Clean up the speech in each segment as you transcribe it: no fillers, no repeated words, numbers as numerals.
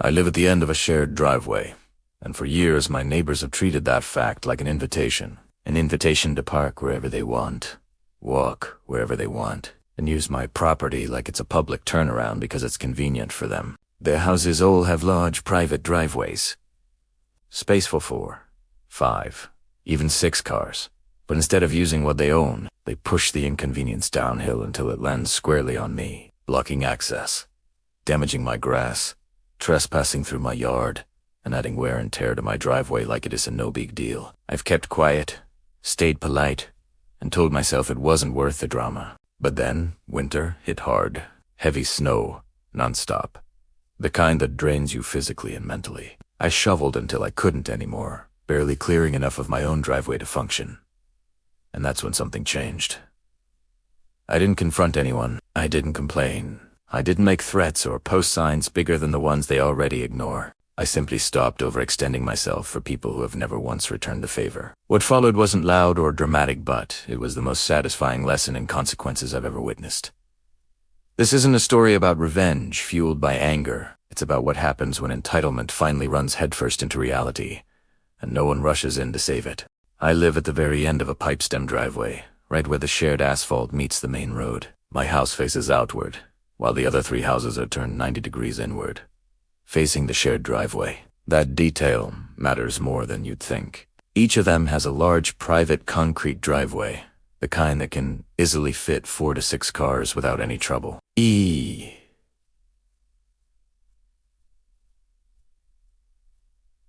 I live at the end of a shared driveway, and for years my neighbors have treated that fact like an invitation to park wherever they want, walk wherever they want, and use my property like it's a public turnaround because it's convenient for them. Their houses all have large private driveways. Space for 4, 5, even 6 cars. But instead of using what they own, they push the inconvenience downhill until it lands squarely on me, blocking access, damaging my grass, trespassing through my yard, and adding wear and tear to my driveway like it is a no big deal. I've kept quiet, stayed polite, and told myself it wasn't worth the drama. But then, winter hit hard. Heavy snow, nonstop. The kind that drains you physically and mentally. I shoveled until I couldn't anymore, barely clearing enough of my own driveway to function. And that's when something changed. I didn't confront anyone. I didn't complain. I didn't make threats or post signs bigger than the ones they already ignore. I simply stopped overextending myself for people who have never once returned the favor. What followed wasn't loud or dramatic, but it was the most satisfying lesson in consequences I've ever witnessed. This isn't a story about revenge fueled by anger. It's about what happens when entitlement finally runs headfirst into reality, and no one rushes in to save it. I live at the very end of a pipestem driveway, right where the shared asphalt meets the main road. My house faces outward, while the other 3 houses are turned 90 degrees inward, facing the shared driveway. That detail matters more than you'd think. Each of them has a large private concrete driveway, the kind that can easily fit 4 to 6 cars without any trouble.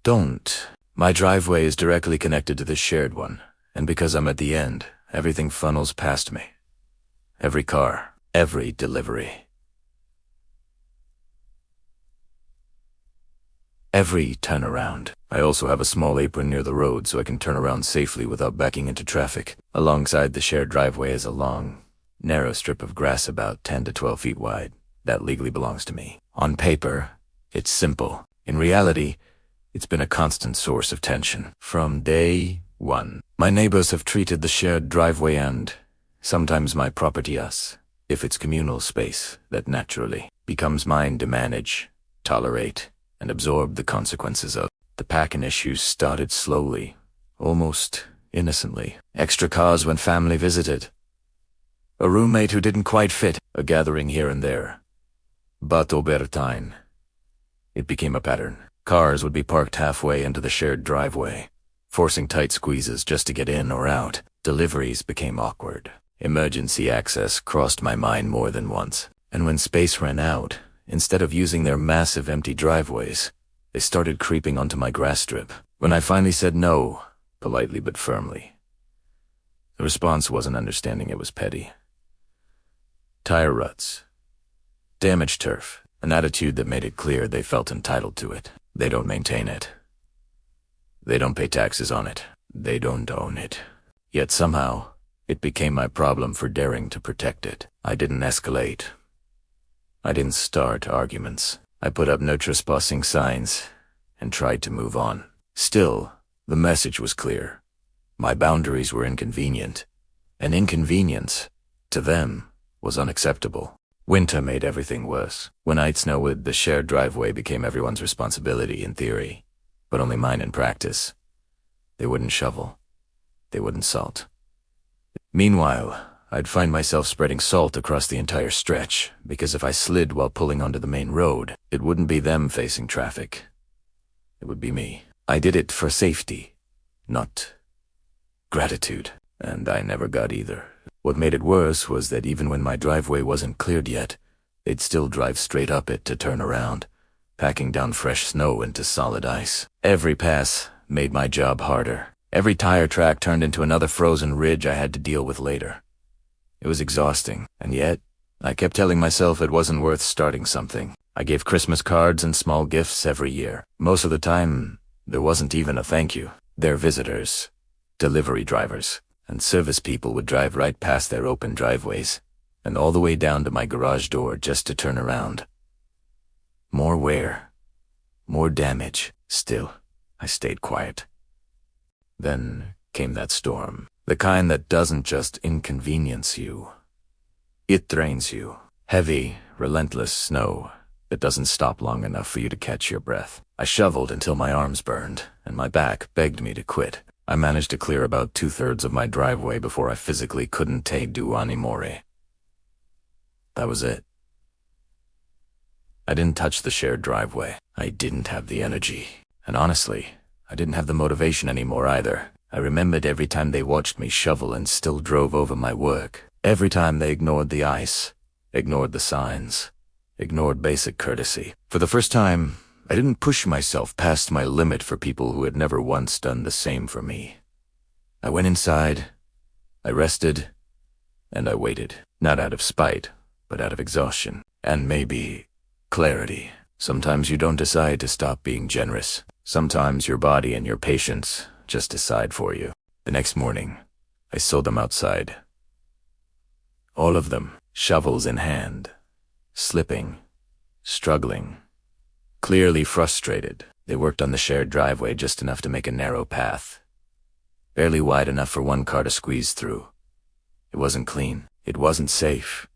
Don't. My driveway is directly connected to the shared one, and because I'm at the end, everything funnels past me. Every car, every delivery. Every turnaround. I also have a small apron near the road so I can turn around safely without backing into traffic. Alongside the shared driveway is a long, narrow strip of grass about 10 to 12 feet wide that legally belongs to me. On paper, it's simple. In reality, it's been a constant source of tension. From day one, my neighbors have treated the shared driveway and sometimes my property as if it's communal space that naturally becomes mine to manage, tolerate, and absorb the consequences of. The packing issues started slowly, almost innocently. Extra cars when family visited. A roommate who didn't quite fit, a gathering here and there. But over time, it became a pattern. Cars would be parked halfway into the shared driveway, forcing tight squeezes just to get in or out. Deliveries became awkward. Emergency access crossed my mind more than once. And when space ran out, instead of using their massive empty driveways, they started creeping onto my grass strip. When I finally said no, politely but firmly, the response wasn't understanding, it was petty. Tire ruts, damaged turf, an attitude that made it clear they felt entitled to it. They don't maintain it. They don't pay taxes on it. They don't own it. Yet somehow, it became my problem for daring to protect it. I didn't escalate. I didn't start arguments. I put up no trespassing signs and tried to move on. Still, the message was clear. My boundaries were inconvenient, and inconvenience, to them, was unacceptable. Winter made everything worse. When I'd snowed, the shared driveway became everyone's responsibility in theory, but only mine in practice. They wouldn't shovel. They wouldn't salt. Meanwhile, I'd find myself spreading salt across the entire stretch, because if I slid while pulling onto the main road, it wouldn't be them facing traffic. It would be me. I did it for safety, not gratitude, and I never got either. What made it worse was that even when my driveway wasn't cleared yet, they'd still drive straight up it to turn around, packing down fresh snow into solid ice. Every pass made my job harder. Every tire track turned into another frozen ridge I had to deal with later. It was exhausting, and yet, I kept telling myself it wasn't worth starting something. I gave Christmas cards and small gifts every year. Most of the time, there wasn't even a thank you. Their visitors, delivery drivers, and service people would drive right past their open driveways, and all the way down to my garage door just to turn around. More wear, more damage. Still, I stayed quiet. Then came that storm, the kind that doesn't just inconvenience you. It drains you. Heavy, relentless snow that doesn't stop long enough for you to catch your breath. I shoveled until my arms burned, and my back begged me to quit. I managed to clear about 2/3 of my driveway before I physically couldn't do anymore. That was it. I didn't touch the shared driveway. I didn't have the energy. And honestly, I didn't have the motivation anymore either. I remembered every time they watched me shovel and still drove over my work. Every time they ignored the ice, ignored the signs, ignored basic courtesy. For the first time, I didn't push myself past my limit for people who had never once done the same for me. I went inside, I rested, and I waited. Not out of spite, but out of exhaustion. And maybe clarity. Sometimes you don't decide to stop being generous. Sometimes your body and your patience just decide for you. The next morning, I saw them outside. All of them, shovels in hand, slipping, struggling, clearly frustrated. They worked on the shared driveway just enough to make a narrow path, barely wide enough for one car to squeeze through. It wasn't clean, it wasn't safe,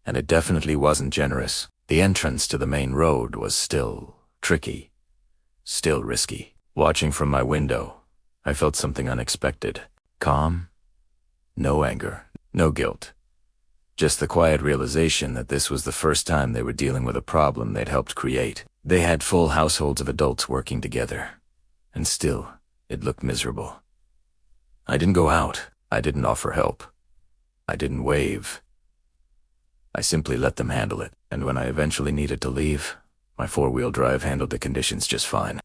and it definitely wasn't generous. The entrance to the main road was still tricky, still risky. Watching from my window, I felt something unexpected. Calm, no anger, no guilt. Just the quiet realization that this was the first time they were dealing with a problem they'd helped create. They had full households of adults working together, and still, it looked miserable. I didn't go out. I didn't offer help. I didn't wave. I simply let them handle it, and when I eventually needed to leave, my 4-wheel drive handled the conditions just fine.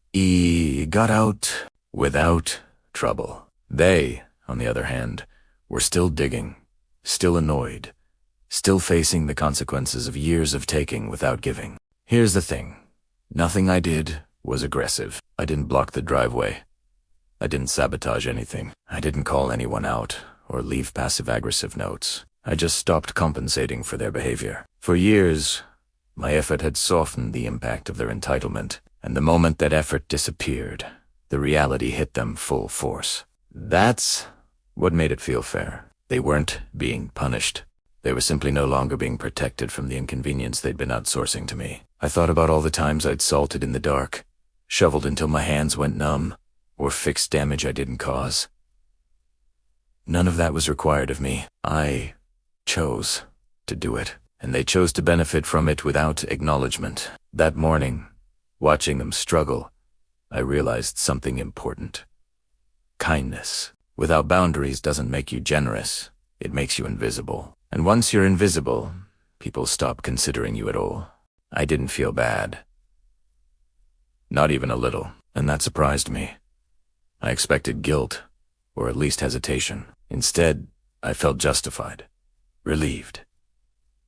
Got out without trouble. They, on the other hand, were still digging, still annoyed, still facing the consequences of years of taking without giving. Here's the thing. Nothing I did was aggressive. I didn't block the driveway. I didn't sabotage anything. I didn't call anyone out or leave passive-aggressive notes. I just stopped compensating for their behavior. For years, my effort had softened the impact of their entitlement, and the moment that effort disappeared, the reality hit them full force. That's what made it feel fair. They weren't being punished. They were simply no longer being protected from the inconvenience they'd been outsourcing to me. I thought about all the times I'd salted in the dark, shoveled until my hands went numb, or fixed damage I didn't cause. None of that was required of me. I chose to do it, and they chose to benefit from it without acknowledgement. That morning, watching them struggle, I realized something important. Kindness without boundaries doesn't make you generous. It makes you invisible. And once you're invisible, people stop considering you at all. I didn't feel bad. Not even a little, and that surprised me. I expected guilt, or at least hesitation. Instead, I felt justified, relieved,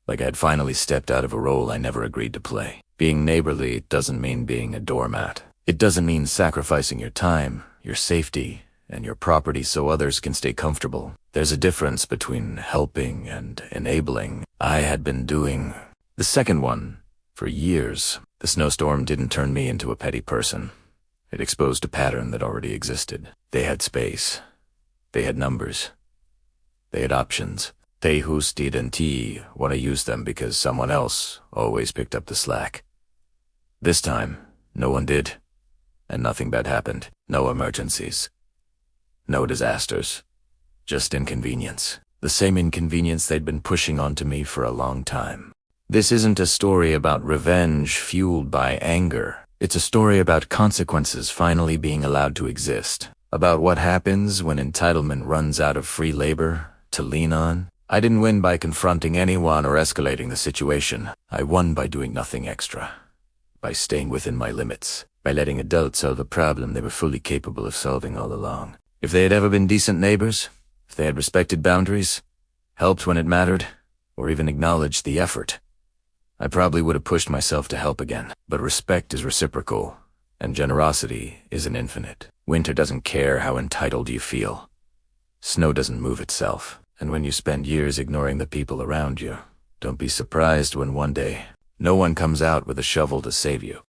like I had finally stepped out of a role I never agreed to play. Being neighborly doesn't mean being a doormat. It doesn't mean sacrificing your time, your safety, and your property so others can stay comfortable. There's a difference between helping and enabling. I had been doing the second one for years. The snowstorm didn't turn me into a petty person. It exposed a pattern that already existed. They had space. They had numbers. They had options. They who didn't want to use them because someone else always picked up the slack. This time, no one did, and nothing bad happened. No emergencies. No disasters. Just inconvenience. The same inconvenience they'd been pushing onto me for a long time. This isn't a story about revenge fueled by anger. It's a story about consequences finally being allowed to exist. About what happens when entitlement runs out of free labor to lean on. I didn't win by confronting anyone or escalating the situation. I won by doing nothing extra. By staying within my limits. By letting adults solve a problem they were fully capable of solving all along. If they had ever been decent neighbors, if they had respected boundaries, helped when it mattered, or even acknowledged the effort, I probably would have pushed myself to help again. But respect is reciprocal, and generosity isn't infinite. Winter doesn't care how entitled you feel. Snow doesn't move itself. And when you spend years ignoring the people around you, don't be surprised when one day, no one comes out with a shovel to save you.